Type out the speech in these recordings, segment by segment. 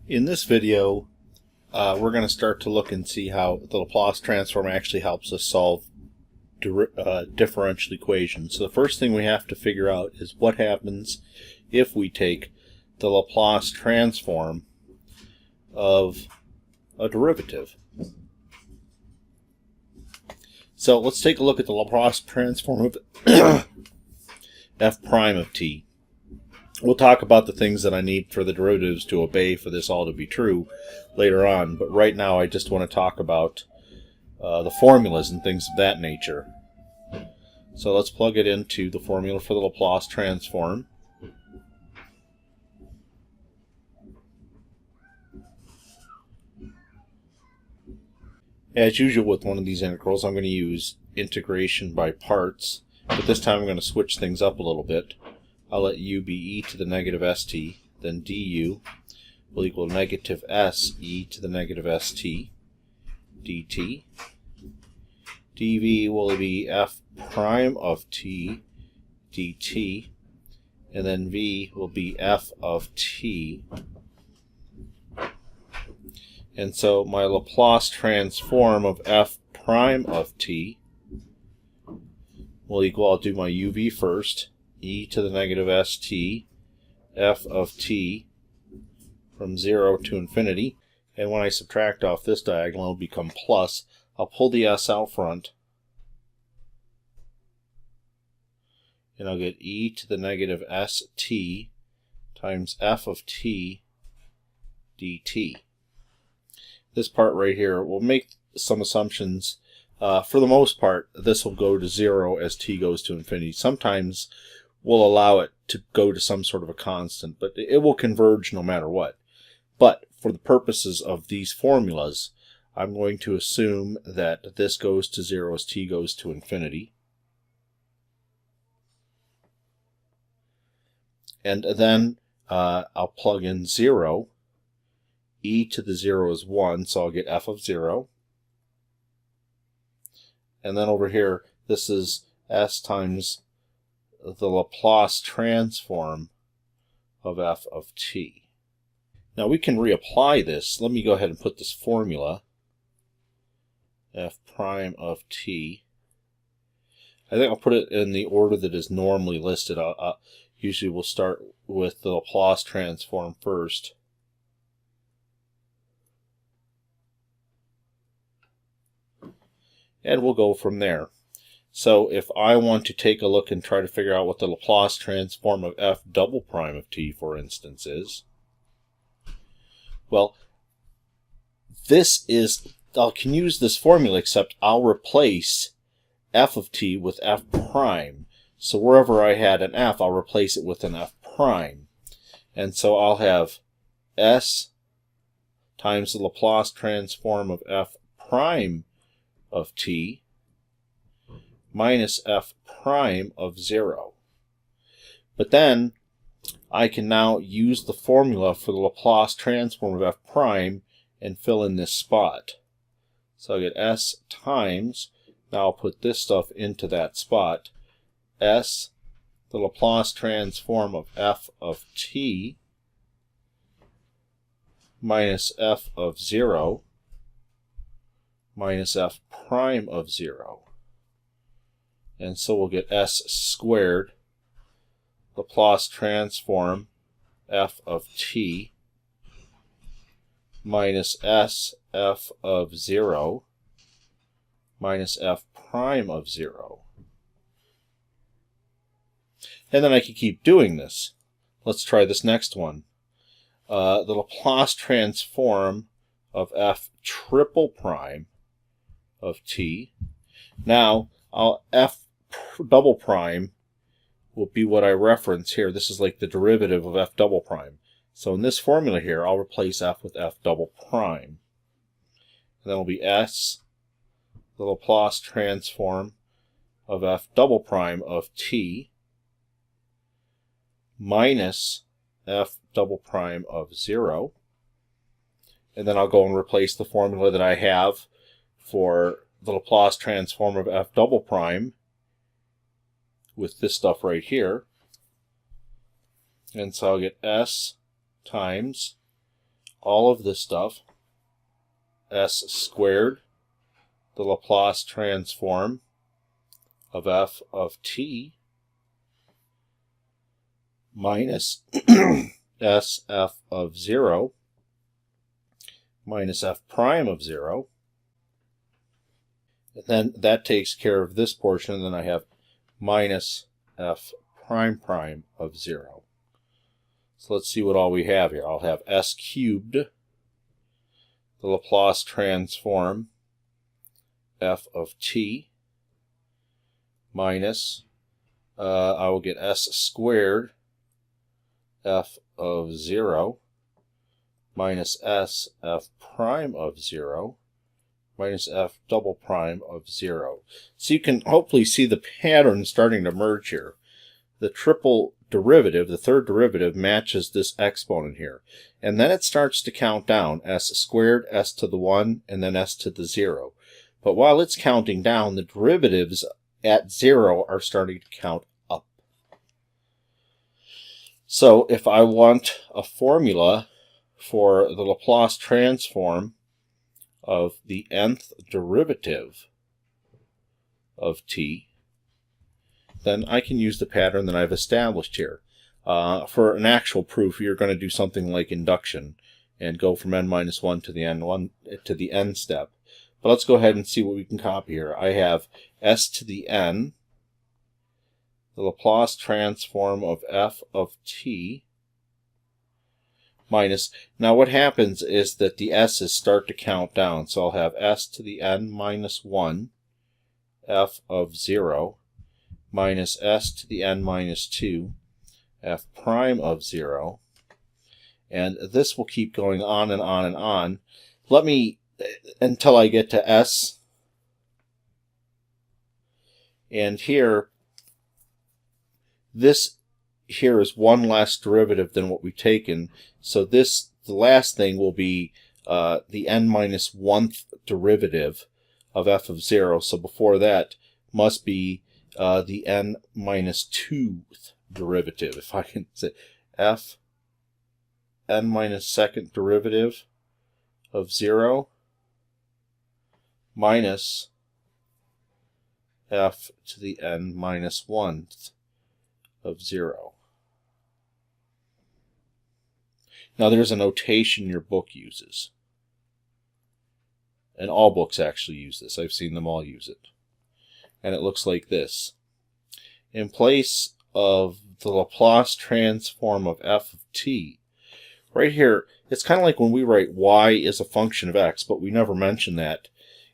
In this video, we're going to start to look and see how the Laplace transform actually helps us solve differential equations. So the first thing we have to figure out is what happens if we take the Laplace transform of a derivative. So let's take a look at the Laplace transform of f prime of t. We'll talk about the things that I need for the derivatives to obey for this all to be true later on, but right now I just want to talk about the formulas and things of that nature. So let's plug it into the formula for the Laplace transform. As usual with one of these integrals, I'm going to use integration by parts, but this time I'm going to switch things up a little bit. I'll let u be e to the negative st, then du will equal negative s e to the negative st dt. dv will be f prime of t dt, and then v will be f of t. And so my Laplace transform of f prime of t will equal, I'll do my uv first, e to the negative st, f of t from 0 to infinity. And when I subtract off this diagonal, it'll become plus. I'll pull the s out front, and I'll get e to the negative st times f of t dt. This part right here, we'll make some assumptions. For the most part, this will go to 0 as t goes to infinity. Sometimes we'll allow it to go to some sort of a constant, but it will converge no matter what. But for the purposes of these formulas, I'm going to assume that this goes to 0 as t goes to infinity. And then I'll plug in 0. E to the 0 is 1, so I'll get f of 0. And then over here, this is s times the Laplace transform of f of t. Now we can reapply this. Let me go ahead and put this formula, f prime of t. I think I'll put it in the order that is normally listed. Usually we'll start with the Laplace transform first. And we'll go from there. So if I want to take a look and try to figure out what the Laplace transform of f double prime of t, for instance, is, well, I can use this formula, except I'll replace f of t with f prime. So wherever I had an f, I'll replace it with an f prime. And so I'll have s times the Laplace transform of f prime of t minus f prime of 0. But then I can now use the formula for the Laplace transform of f prime and fill in this spot. So I get s times, now I'll put this stuff into that spot, s, the Laplace transform of f of t minus f of 0 minus f prime of 0. And so we'll get s squared, Laplace transform f of t minus s f of 0 minus f prime of 0. And then I can keep doing this. Let's try this next one. The Laplace transform of f triple prime of t. Now, f double prime will be what I reference here. This is like the derivative of f double prime. So in this formula here, I'll replace f with f double prime. And then it'll be s, the Laplace transform of f double prime of t minus f double prime of 0. And then I'll go and replace the formula that I have for the Laplace transform of f double prime with this stuff right here. And so I'll get s times, all of this stuff, s squared, the Laplace transform of f of t, minus sf of 0 minus f prime of 0. And then that takes care of this portion, and then I have minus f prime prime of 0. So let's see what all we have here. I'll have s cubed, the Laplace transform f of t, minus, I will get s squared f of 0 minus s f prime of 0 minus f double prime of 0. So you can hopefully see the pattern starting to merge here. The triple derivative, the third derivative, matches this exponent here. And then it starts to count down, s squared, s to the 1, and then s to the 0. But while it's counting down, the derivatives at 0 are starting to count up. So if I want a formula for the Laplace transform of the nth derivative of t, then I can use the pattern that I've established here. For an actual proof, you're going to do something like induction and go from n-1 to the n step. But let's go ahead and see what we can copy here. I have s to the n, the Laplace transform of f of t, minus, now what happens is that the s's start to count down. So I'll have s to the n minus 1, f of 0, minus s to the n minus 2, f prime of 0. And this will keep going on and on and on. Let me, until I get to s. And here, this here is one less derivative than what we've taken. So this, the last thing will be the n minus 1th derivative of f of 0. So before that must be the n minus 2th derivative. If I can say f n minus 2nd derivative of 0 minus f to the n minus 1th of 0. Now there's a notation your book uses. And all books actually use this. I've seen them all use it. And it looks like this. In place of the Laplace transform of f of t, right here, it's kind of like when we write y is a function of x, but we never mention that.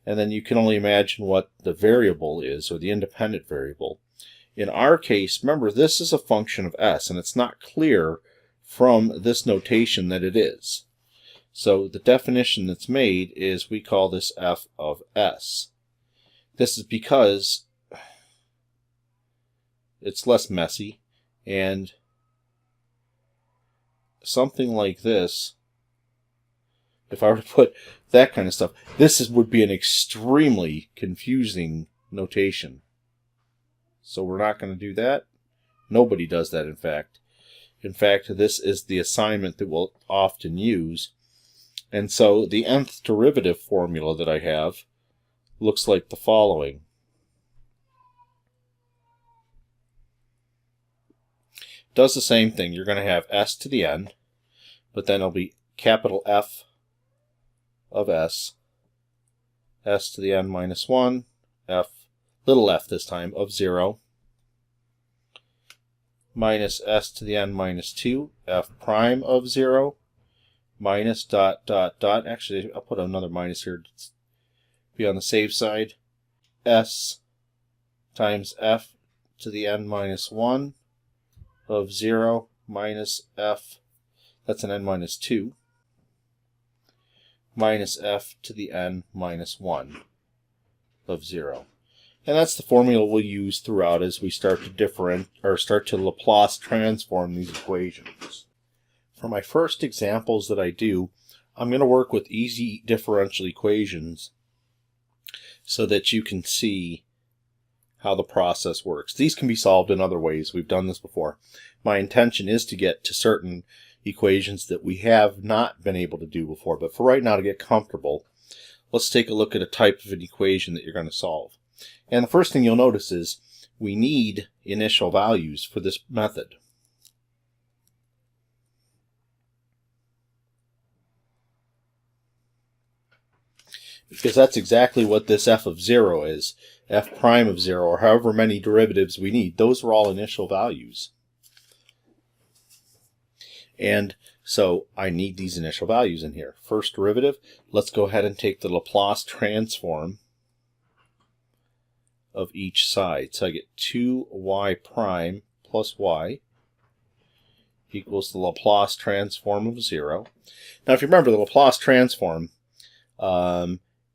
And then you can only imagine what the variable is, or the independent variable. In our case, remember, this is a function of s, and it's not clear from this notation that it is. So the definition that's made is we call this f of s. This is because it's less messy, and something like this, if I were to put that kind of stuff, would be an extremely confusing notation. So we're not going to do that. Nobody does that, in fact. In fact, this is the assignment that we'll often use. And so the nth derivative formula that I have looks like the following. Does the same thing. You're going to have s to the n, but then it'll be capital F of s, s to the n minus 1, f, little f this time, of 0, minus s to the n minus 2, f prime of 0, minus dot, dot, dot. Actually, I'll put another minus here to be on the safe side. S times f to the n minus 1 of 0 minus f, that's an n minus 2, minus f to the n minus 1 of 0. And that's the formula we'll use throughout as we start to Laplace transform these equations. For my first examples that I do, I'm going to work with easy differential equations so that you can see how the process works. These can be solved in other ways. We've done this before. My intention is to get to certain equations that we have not been able to do before. But for right now, to get comfortable, let's take a look at a type of an equation that you're going to solve. And the first thing you'll notice is we need initial values for this method. Because that's exactly what this f of 0 is. F prime of 0, or however many derivatives we need, those are all initial values. And so I need these initial values in here. First derivative, let's go ahead and take the Laplace transform of each side. So I get 2y prime plus y equals the Laplace transform of 0. Now if you remember, the Laplace transform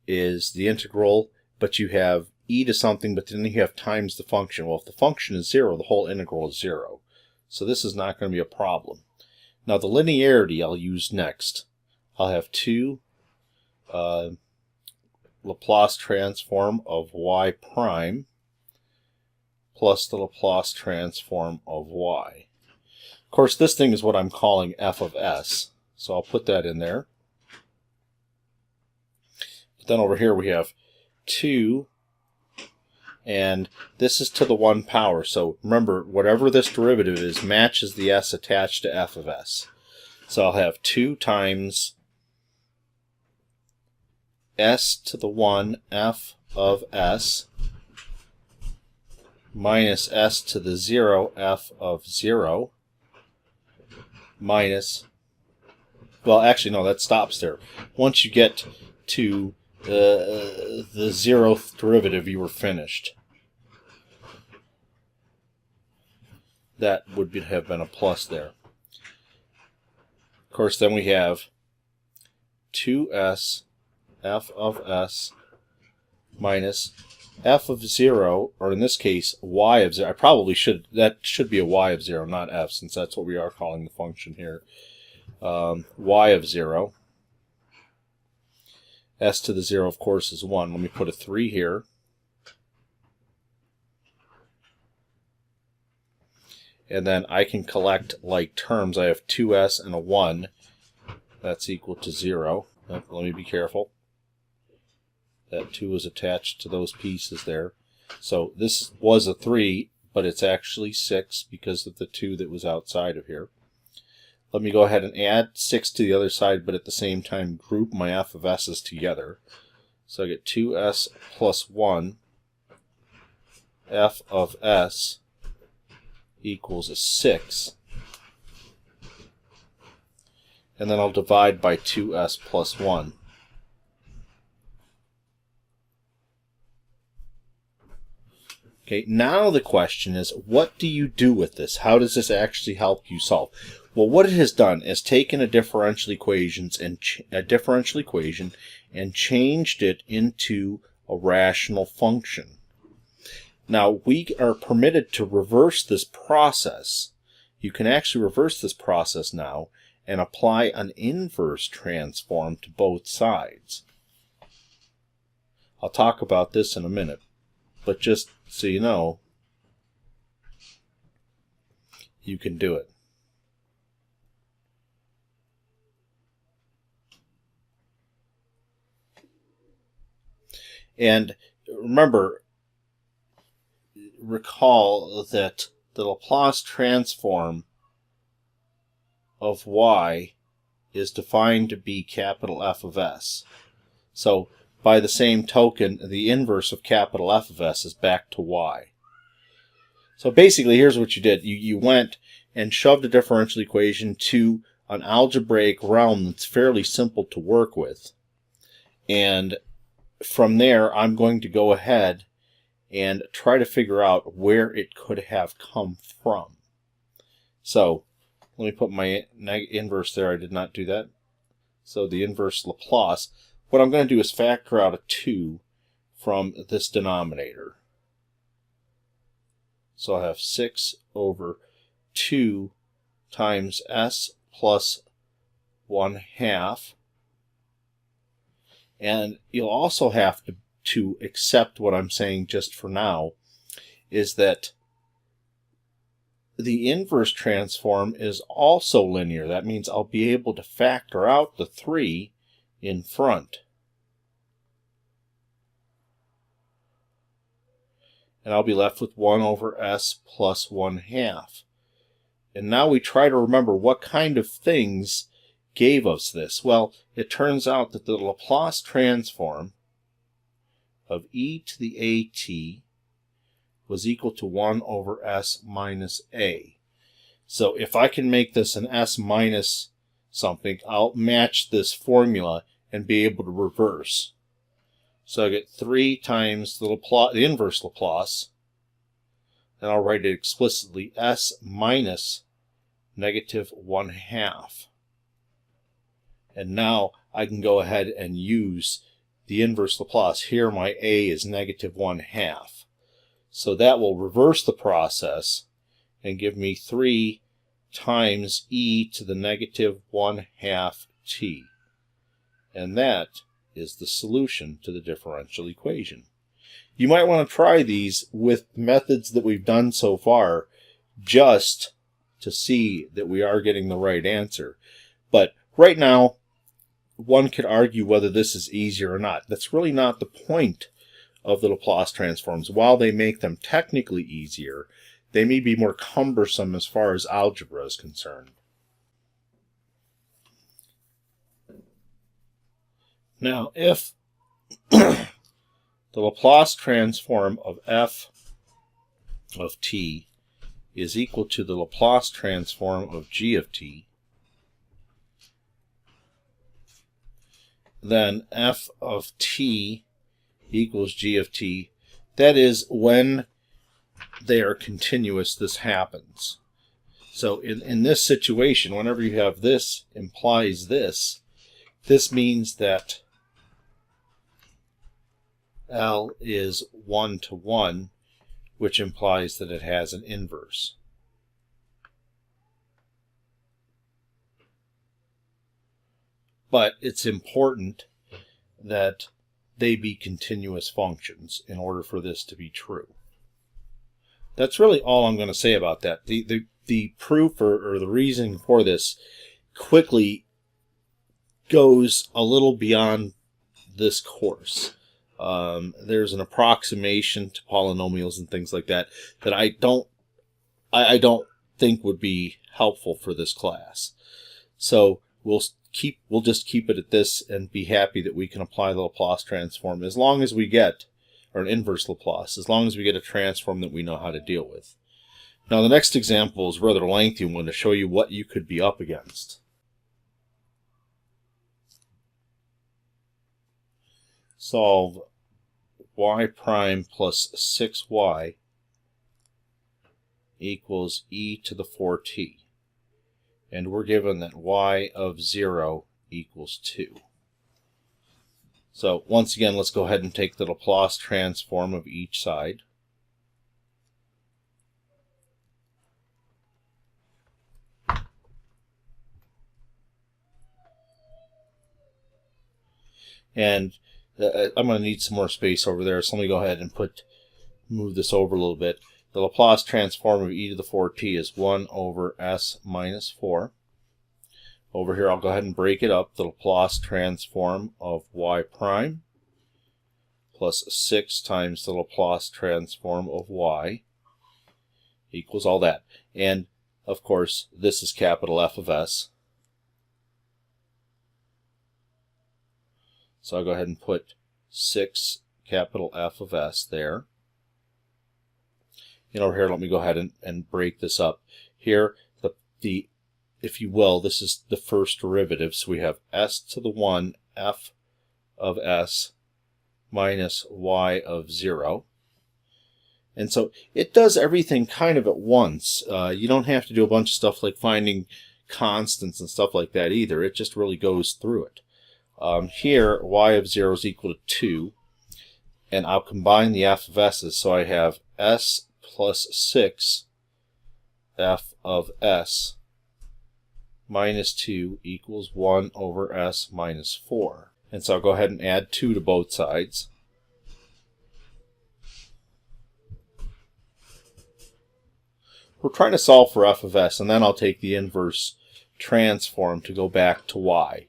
is the integral, but you have e to something, but then you have times the function. Well, if the function is 0, the whole integral is 0. So this is not going to be a problem. Now the linearity I'll use next. I'll have 2 Laplace transform of y prime plus the Laplace transform of y. Of course, this thing is what I'm calling f of s, so I'll put that in there. But then over here we have 2, and this is to the 1 power. So remember, whatever this derivative is matches the s attached to f of s. So I'll have 2 times s to the 1 f of s minus s to the 0 f of 0 minus, well actually no, that stops there. Once you get to the 0th derivative, you were finished. That would have been a plus there. Of course, then we have 2s f of s minus f of 0, or in this case, y of 0. I probably should, that should be a y of 0, not f, since that's what we are calling the function here. Y of 0. S to the 0, of course, is 1. Let me put a 3 here. And then I can collect like terms. I have 2s and a 1. That's equal to 0. Let me be careful. That 2 is attached to those pieces there. So this was a 3, but it's actually 6 because of the 2 that was outside of here. Let me go ahead and add 6 to the other side, but at the same time group my f of s's together. So I get 2s plus 1 f of s equals a 6. And then I'll divide by 2s plus 1. Okay, now the question is, what do you do with this? How does this actually help you solve? Well, what it has done is taken a differential equation and changed it into a rational function. Now, we are permitted to reverse this process. You can actually reverse this process now and apply an inverse transform to both sides. I'll talk about this in a minute, but just so you know, you can do it. And recall that the Laplace transform of y is defined to be capital F of s. So by the same token, the inverse of capital F of s is back to y. So basically, here's what you did. You went and shoved a differential equation to an algebraic realm that's fairly simple to work with. And from there, I'm going to go ahead and try to figure out where it could have come from. So let me put my inverse there. I did not do that. So the inverse Laplace. What I'm going to do is factor out a 2 from this denominator. So I have 6 over 2 times s plus 1/2. And you'll also have to accept what I'm saying just for now, is that the inverse transform is also linear. That means I'll be able to factor out the 3 in front. And I'll be left with 1 over s plus 1/2. And now we try to remember what kind of things gave us this. Well, it turns out that the Laplace transform of e to the at was equal to 1 over s minus a. So if I can make this an s minus something, I'll match this formula and be able to reverse. So I get 3 times the inverse Laplace, and I'll write it explicitly, s minus negative 1/2. And now I can go ahead and use the inverse Laplace. Here my a is negative 1/2. So that will reverse the process and give me 3 times e to the negative 1/2 t. And that is the solution to the differential equation. You might want to try these with methods that we've done so far just to see that we are getting the right answer. But right now, one could argue whether this is easier or not. That's really not the point of the Laplace transforms. While they make them technically easier, they may be more cumbersome as far as algebra is concerned. Now, if the Laplace transform of f of t is equal to the Laplace transform of g of t, then f of t equals g of t. That is, when they are continuous, this happens. So in this situation, whenever you have this implies this, this means that L is 1 to 1, which implies that it has an inverse. But it's important that they be continuous functions in order for this to be true. That's really all I'm going to say about that. The proof or the reasoning for this quickly goes a little beyond this course. There's an approximation to polynomials and things like that that I don't think would be helpful for this class. So we'll just keep it at this and be happy that we can apply the Laplace transform as long as we get, or an inverse Laplace, as long as we get a transform that we know how to deal with. Now the next example is rather lengthy. I'm going to show you what you could be up against. Solve y prime plus 6y equals e to the 4t. And we're given that y of 0 equals 2. So once again, let's go ahead and take the Laplace transform of each side. And I'm going to need some more space over there, so let me go ahead and move this over a little bit. The Laplace transform of e to the 4t is 1 over s minus 4. Over here, I'll go ahead and break it up. The Laplace transform of y prime plus 6 times the Laplace transform of y equals all that. And, of course, this is capital F of s. So I'll go ahead and put 6 capital F of s there. And over here, let me go ahead and break this up. Here, if you will, this is the first derivative. So we have s to the 1 f of s minus y of 0. And so it does everything kind of at once. You don't have to do a bunch of stuff like finding constants and stuff like that either. It just really goes through it. Here, y of 0 is equal to 2. And I'll combine the f of s's. So I have s plus 6 f of s minus 2 equals 1 over s minus 4. And so I'll go ahead and add 2 to both sides. we're trying to solve for f of s, and then I'll take the inverse transform to go back to y.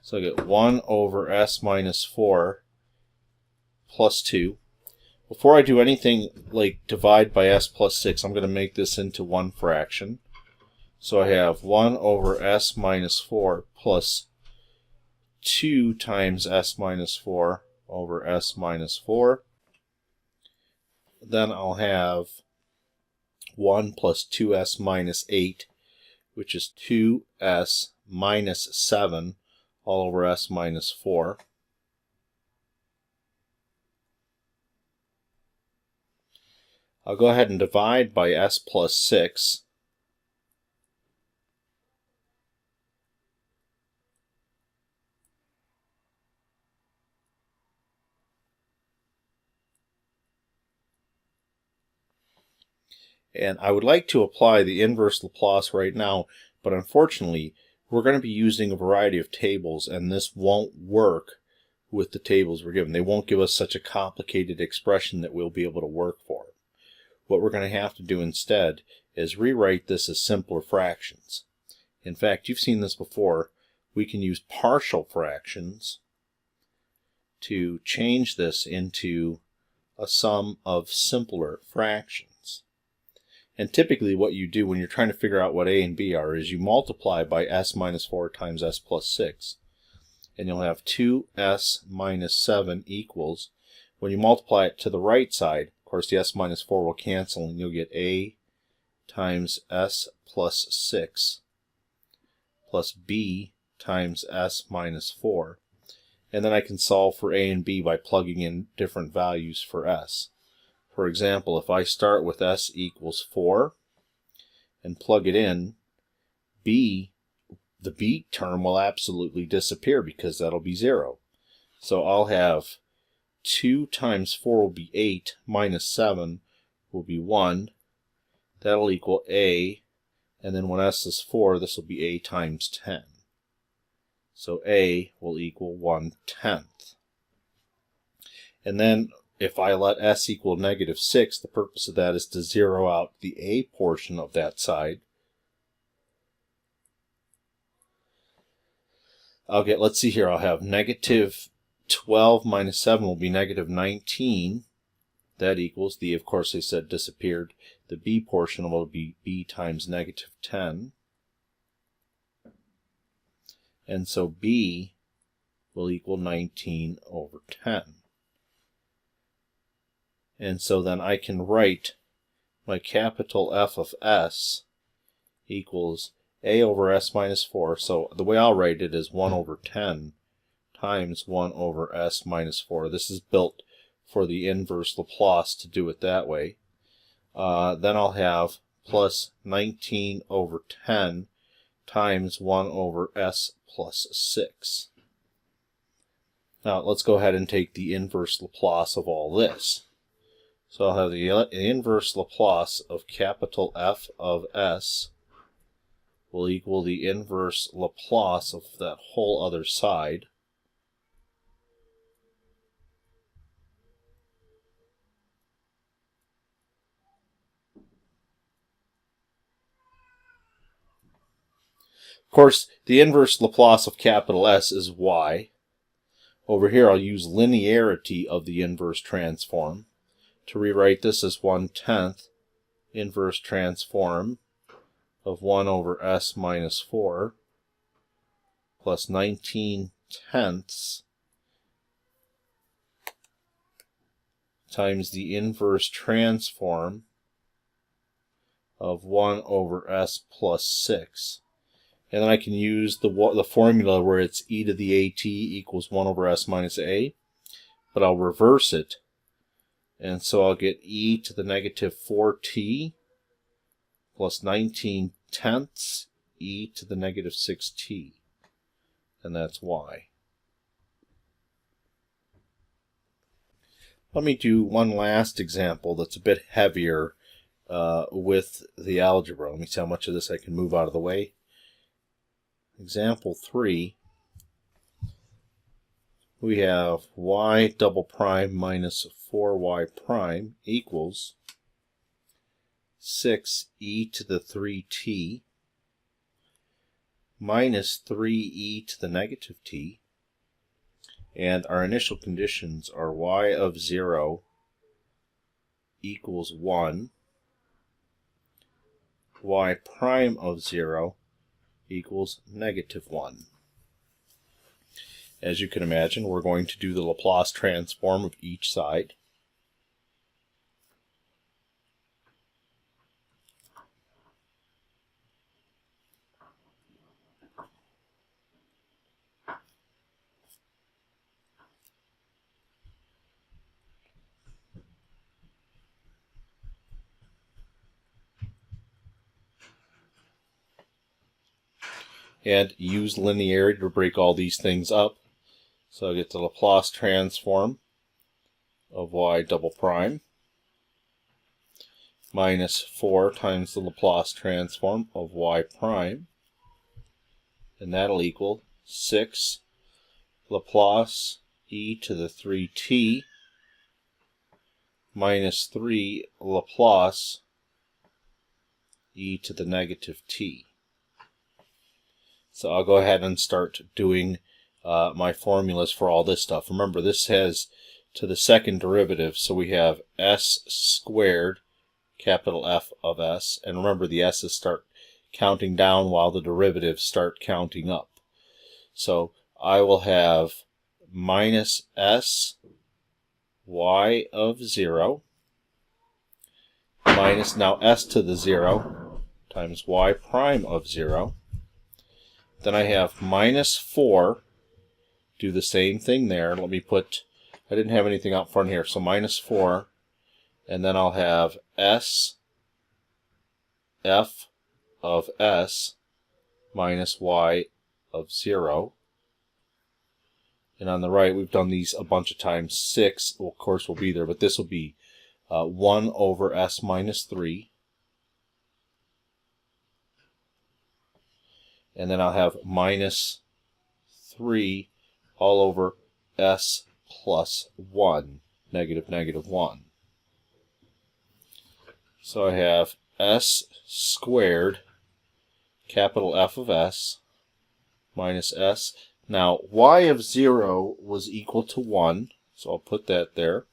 So I get 1 over s minus 4 plus 2. Before I do anything like divide by s plus 6, I'm going to make this into one fraction. So I have 1 over s minus 4 plus 2 times s minus 4 over s minus 4. Then I'll have 1 plus 2s minus 8, which is 2s minus 7 all over s minus 4. I'll go ahead and divide by s plus 6. And I would like to apply the inverse Laplace right now, but unfortunately, we're going to be using a variety of tables, and this won't work with the tables we're given. They won't give us such a complicated expression that we'll be able to work for. What we're going to have to do instead is rewrite this as simpler fractions. In fact, you've seen this before. We can use partial fractions to change this into a sum of simpler fractions. And typically what you do when you're trying to figure out what a and b are is you multiply by s minus 4 times s plus 6. And you'll have 2s minus 7 equals, when you multiply it to the right side, of course the s minus 4 will cancel and you'll get a times s plus 6 plus b times s minus 4. And then I can solve for a and b by plugging in different values for s. For example, if I start with s equals 4 and plug it in, the b term will absolutely disappear because that'll be 0. So I'll have 2 times 4 will be 8, minus 7 will be 1. That'll equal a, and then when s is 4, this will be a times 10. So a will equal 1/10. And then if I let s equal negative 6, the purpose of that is to zero out the a portion of that side. I'll get, let's see here, I'll have negative 12 minus 7 will be negative 19. That equals, the, of course they said disappeared. The b portion will be b times negative 10. And so b will equal 19 over 10. And so then I can write my capital F of s equals a over s minus 4. So the way I'll write it is 1 over 10 times 1 over s minus 4. This is built for the inverse Laplace to do it that way. Then I'll have plus 19 over 10 times 1 over s plus 6. Now let's go ahead and take the inverse Laplace of all this. So I'll have the inverse Laplace of capital F of s will equal the inverse Laplace of that whole other side. Of course, the inverse Laplace of capital S is y. Over here I'll use linearity of the inverse transform to rewrite this as 1/10 inverse transform of 1 over s minus 4 plus 19/10 times the inverse transform of 1 over s plus 6. And then I can use the formula where it's e to the at equals 1 over s minus a, but I'll reverse it. And so I'll get e to the negative 4t plus 19/10 e to the negative 6t. And that's y. Let me do one last example that's a bit heavier with the algebra. Let me see how much of this I can move out of the way. Example 3, we have y double prime minus 4y prime equals, 6e to the 3t minus 3e to the negative t, and our initial conditions are y of 0 equals 1, y prime of 0 equals negative 1. As you can imagine, we're going to do the Laplace transform of each side. And use linearity to break all these things up. So I get the Laplace transform of y double prime minus 4 times the Laplace transform of y prime, and that'll equal 6 Laplace e to the 3t minus 3 Laplace e to the negative t. So I'll go ahead and start doing my formulas for all this stuff. Remember, this has to the second derivative, so we have s squared, capital F of s, and remember the s's start counting down while the derivatives start counting up. So I will have minus s y of 0 minus now s to the 0 times y prime of 0. Then I have minus 4. Do the same thing there. Let me put, I didn't have anything out front here, so minus 4. And then I'll have s f of s minus y of 0. And on the right, we've done these a bunch of times. 6, well, of course, will be there, but this will be 1 over s minus 3. And then I'll have minus 3 all over s plus 1, negative 1. So I have s squared, capital F of s, minus s. Now, y of 0 was equal to 1, so I'll put that there.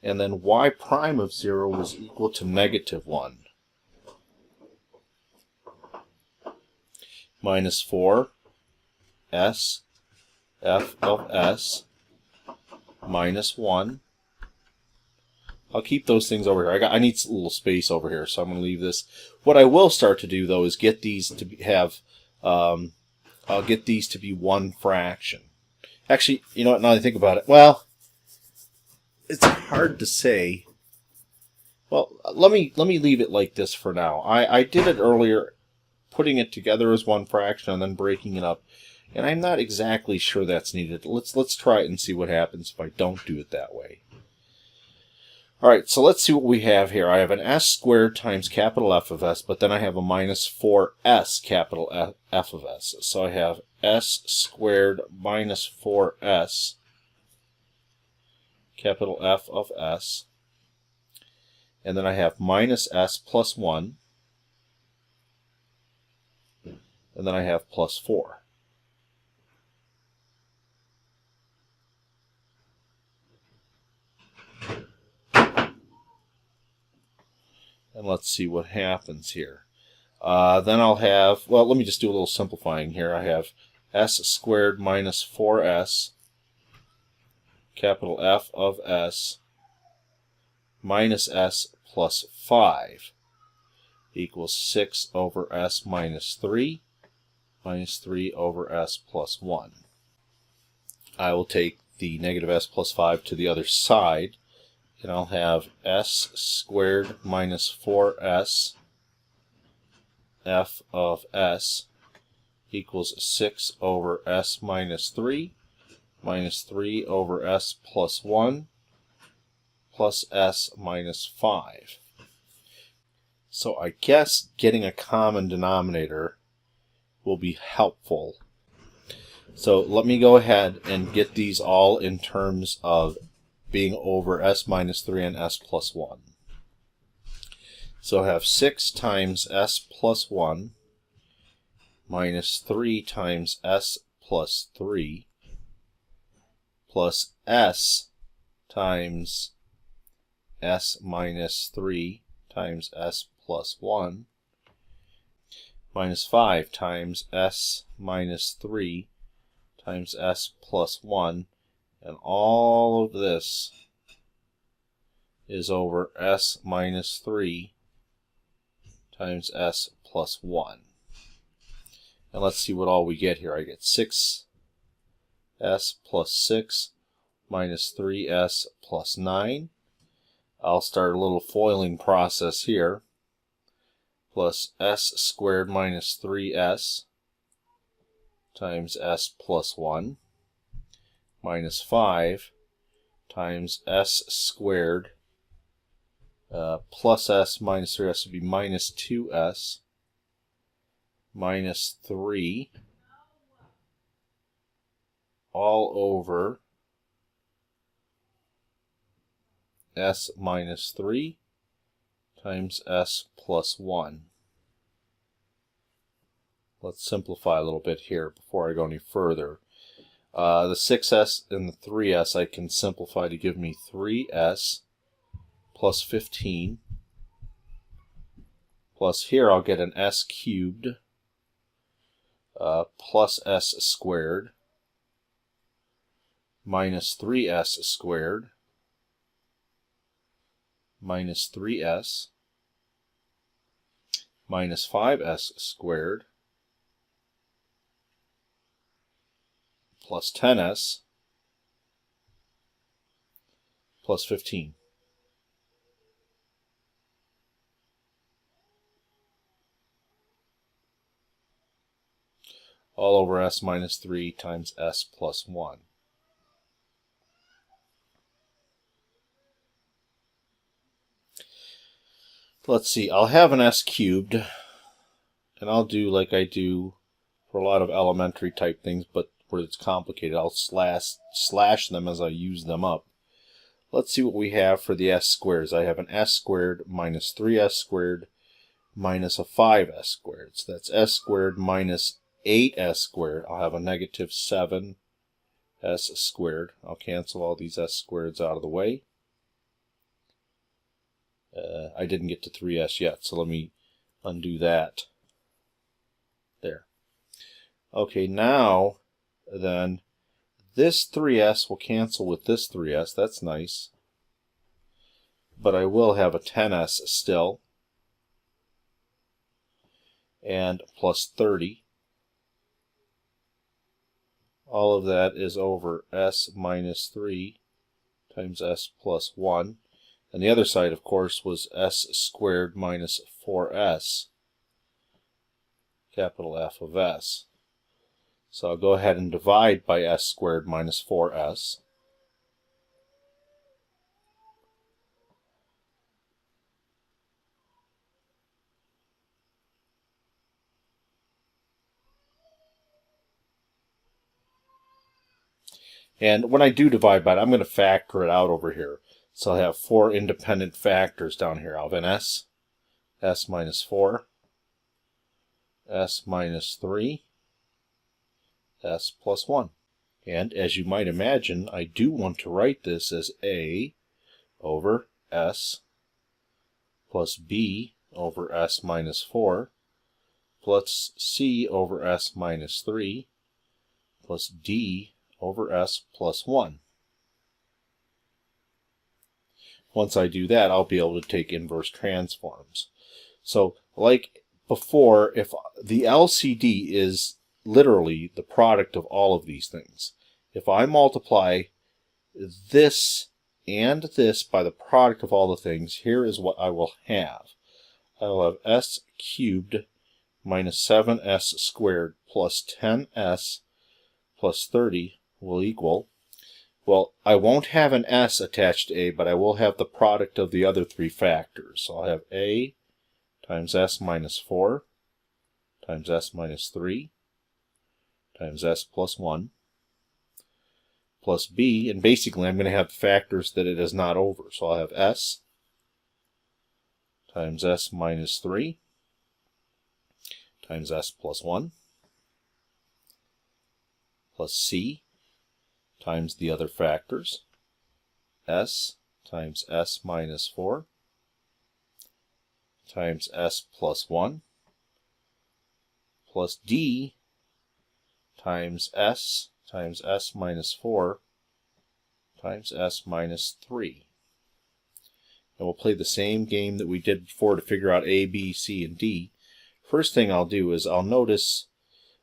And then y prime of 0 was equal to negative 1. Minus 4 s f of s minus 1. I'll keep those things over here. I need a little space over here, so I'm going to leave this. What I will start to do, though, is get these to have, I'll get these to be one fraction. Actually, you know what, now that I think about it, well, it's hard to say. Well, let me leave it like this for now. I did it earlier, putting it together as one fraction and then breaking it up. And I'm not exactly sure that's needed. Let's try it and see what happens if I don't do it that way. Alright, so let's see what we have here. I have an s squared times capital F of s, but then I have a minus 4s capital F of s. So I have s squared minus 4s capital F of s. And then I have minus s plus 1. And then I have plus 4. And let's see what happens here. Then I'll have, well, let me just do a little simplifying here. I have s squared minus 4s, capital F of s, minus s plus 5 equals 6 over s minus 3 over s plus 1. I will take the negative s plus 5 to the other side, and I'll have s squared minus 4s f of s equals 6 over s minus 3 over s plus 1 plus s minus 5. So I guess getting a common denominator will be helpful. So let me go ahead and get these all in terms of being over s minus 3 and s plus 1. So I have 6 times s plus 1 minus 3 times s plus 3 plus s times s minus 3 times s plus 1 minus 5 times s minus 3 times s plus 1, and all of this is over s minus 3 times s plus 1. And let's see what all we get here. I get 6s plus 6 minus 3s plus 9. I'll start a little foiling process here. Plus s squared minus 3s times s plus 1 minus 5 times s squared plus s minus 3s would be minus 2s minus 3 all over s minus 3 times s plus 1. Let's simplify a little bit here before I go any further. The 6s and the 3s I can simplify to give me 3s plus 15 plus here I'll get an s cubed plus s squared minus 3s squared minus 3s minus 5s squared plus 10s plus 15. All over s minus 3 times s plus 1. Let's see, I'll have an s cubed, and I'll do like I do for a lot of elementary type things, but where it's complicated, I'll slash them as I use them up. Let's see what we have for the s squares. I have an s squared minus 3s squared minus a 5s squared. So that's s squared minus 8s squared. I'll have a negative 7s squared. I'll cancel all these s squareds out of the way. I didn't get to 3s yet, so let me undo that. There. Okay, now then this 3s will cancel with this 3s. That's nice. But I will have a 10s still. And plus 30. All of that is over s minus 3 times s plus 1. And the other side, of course, was s squared minus 4s, capital F of s. So I'll go ahead and divide by s squared minus 4s. And when I do divide by it, I'm going to factor it out over here. So I have 4 independent factors down here. I'll have an s minus 4, s minus 3, s plus 1. And as you might imagine, I do want to write this as a over s plus b over s minus 4 plus c over s minus 3 plus d over s plus 1. Once I do that, I'll be able to take inverse transforms. So like before, if the LCD is literally the product of all of these things, if I multiply this and this by the product of all the things, here is what I will have. I will have s cubed minus 7s squared plus 10s plus 30 will equal, well, I won't have an s attached to a, but I will have the product of the other 3 factors. So I'll have a times s minus 4 times s minus 3 times s plus 1 plus b, and basically I'm going to have factors that it is not over. So I'll have s times s minus 3 times s plus 1 plus c times the other factors, s times s minus 4 times s plus 1 plus d times s minus 4 times s minus 3. And we'll play the same game that we did before to figure out a, b, c, and d. First thing I'll do is I'll notice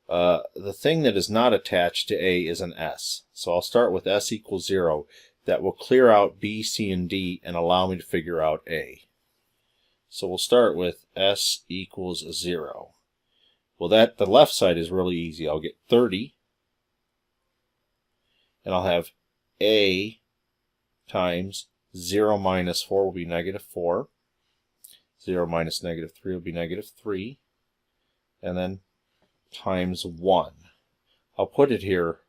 the thing that is not attached to a is an s. So I'll start with s equals 0. That will clear out b, c, and d and allow me to figure out a. So we'll start with s equals 0. Well, the left side is really easy. I'll get 30, and I'll have a times 0 minus 4 will be negative 4. 0 minus negative 3 will be negative 3. And then times 1. I'll put it here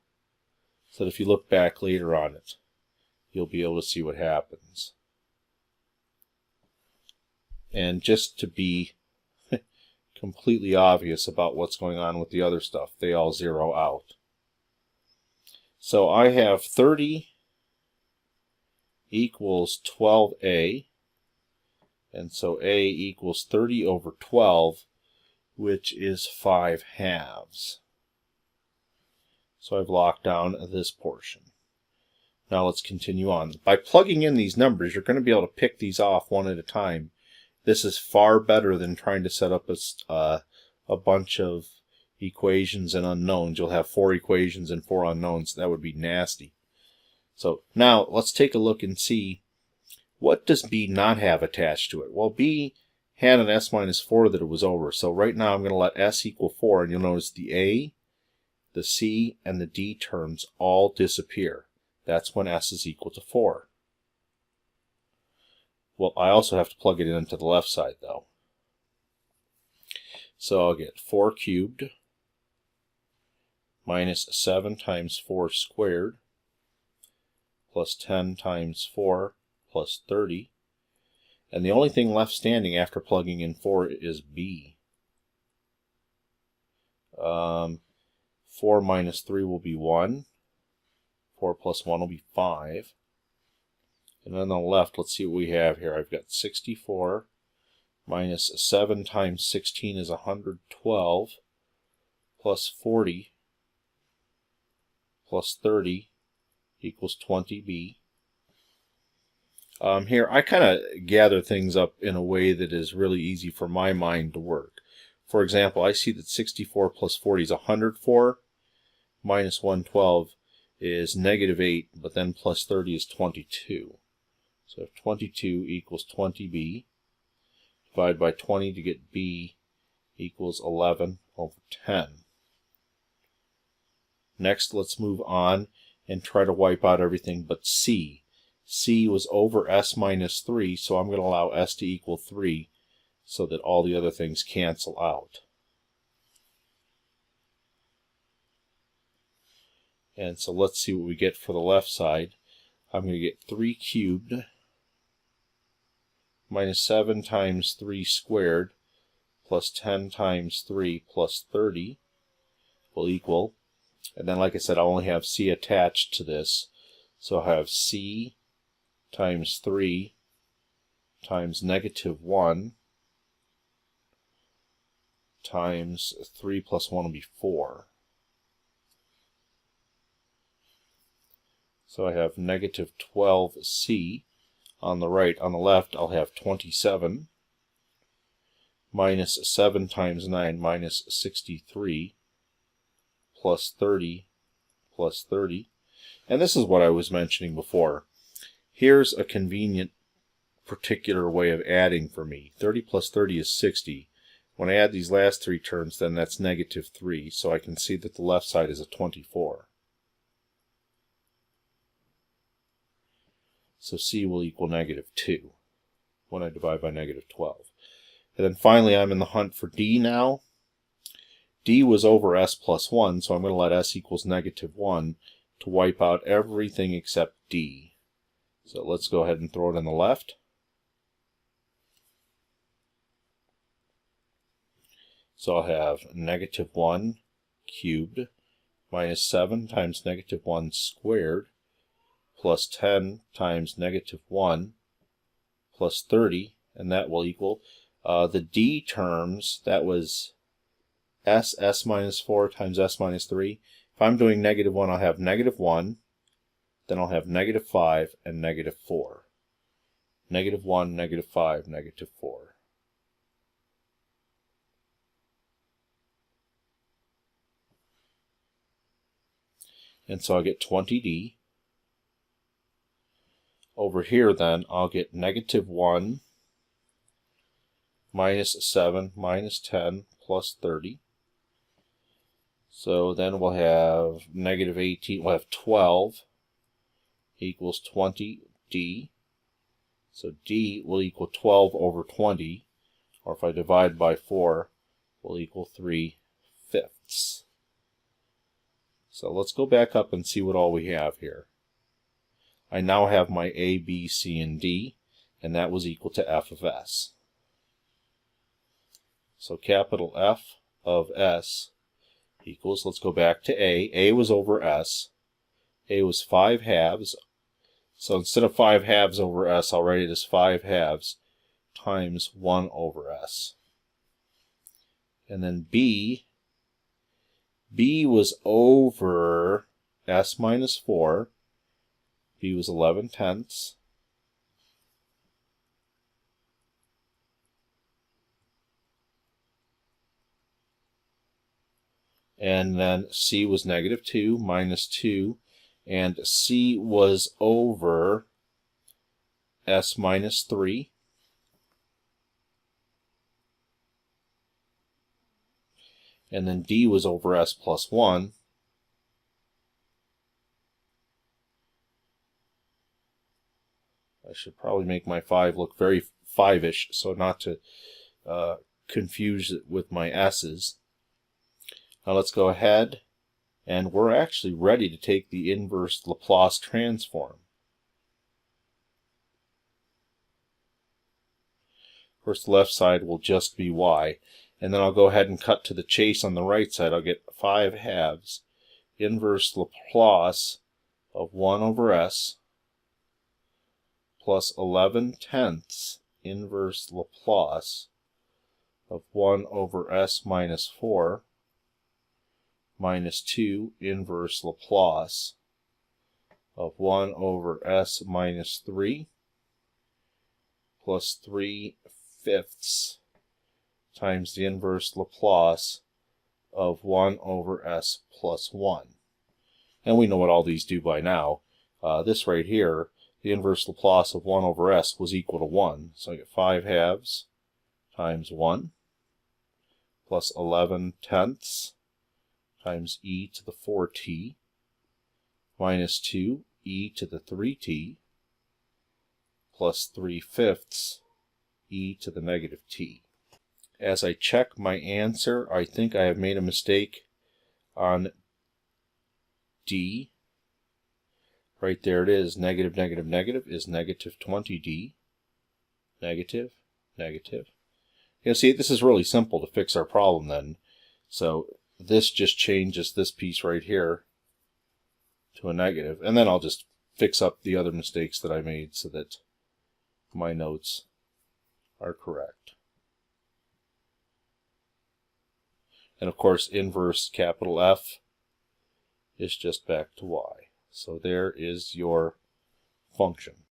so that if you look back later on it, you'll be able to see what happens. And just to be completely obvious about what's going on with the other stuff, they all zero out. So I have 30 equals 12a, and so a equals 30 over 12, which is 5 halves. So I've locked down this portion. Now let's continue on. By plugging in these numbers, you're going to be able to pick these off one at a time. This is far better than trying to set up a bunch of equations and unknowns. You'll have 4 equations and 4 unknowns. That would be nasty. So now let's take a look and see, what does b not have attached to it? Well, b had an s minus 4 that it was over. So right now I'm going to let s equal 4, and you'll notice the a, the c, and the d terms all disappear. That's when s is equal to 4. Well, I also have to plug it into the left side, though. So I'll get 4 cubed minus 7 times 4 squared plus 10 times 4 plus 30. And the only thing left standing after plugging in 4 is b. 4 minus 3 will be 1. 4 plus 1 will be 5. And then on the left, let's see what we have here. I've got 64 minus 7 times 16 is 112 plus 40 plus 30 equals 20b. Here, I kind of gather things up in a way that is really easy for my mind to work. For example, I see that 64 plus 40 is 104, minus 112 is negative 8, but then plus 30 is 22. So if 22 equals 20b, divide by 20 to get b equals 11 over 10. Next, let's move on and try to wipe out everything but c. C was over s minus 3, so I'm going to allow s to equal 3 so that all the other things cancel out. And so let's see what we get for the left side. I'm going to get 3 cubed minus 7 times 3 squared plus 10 times 3 plus 30 will equal, and then like I said, I only have c attached to this, so I have c times 3 times negative 1 times 3 plus 1 will be 4. So I have negative 12c on the right. On the left, I'll have 27 minus 7 times 9 minus 63 plus 30 plus 30. And this is what I was mentioning before. Here's a convenient particular way of adding for me. 30 plus 30 is 60. When I add these last 3 terms, then that's negative 3. So I can see that the left side is a 24. So c will equal negative 2 when I divide by negative 12. And then finally, I'm in the hunt for d now. D was over s plus 1, so I'm going to let s equals negative 1 to wipe out everything except d. So let's go ahead and throw it on the left. So I'll have negative 1 cubed minus 7 times negative 1 squared plus 10 times negative 1 plus 30, and that will equal the d terms, that was s minus 4 times s minus 3. If I'm doing negative 1, I'll have negative 1, then I'll have negative 5 and negative 4. Negative 1, negative 5, negative 4. And so I'll get 20d. Over here then, I'll get negative 1 minus 7 minus 10 plus 30. So then we'll have negative 18, we'll have 12 equals 20d. So d will equal 12 over 20, or if I divide by 4, will equal 3/5. So let's go back up and see what all we have here. I now have my a, b, c, and d, and that was equal to f of s. So capital F of s equals, let's go back to a. A was over s. A was 5 halves. So instead of 5 halves over s, I'll write it as 5 halves times 1 over s. And then b was over s minus 4. B was 11/10. And then c was negative 2 minus 2. And c was over s minus 3. And then d was over s plus 1. I should probably make my 5 look very 5-ish, so not to confuse it with my s's. Now let's go ahead, and we're actually ready to take the inverse Laplace transform. Of course, the left side will just be y. And then I'll go ahead and cut to the chase on the right side. I'll get 5 halves inverse Laplace of 1 over s plus 11/10 inverse Laplace of 1 over s minus 4 minus 2 inverse Laplace of 1 over s minus 3 plus 3/5 times the inverse Laplace of 1 over s plus 1. And we know what all these do by now. This right here, the inverse Laplace of 1 over s was equal to 1. So I get 5 halves times 1 plus 11/10 times e to the 4t minus 2 e to the 3t plus 3/5 e to the negative t. As I check my answer, I think I have made a mistake on d. Right there it is. Negative, negative, negative is negative 20d. Negative, negative. You see, this is really simple to fix our problem then. So this just changes this piece right here to a negative. And then I'll just fix up the other mistakes that I made so that my notes are correct. And of course, inverse capital F is just back to y. So there is your function.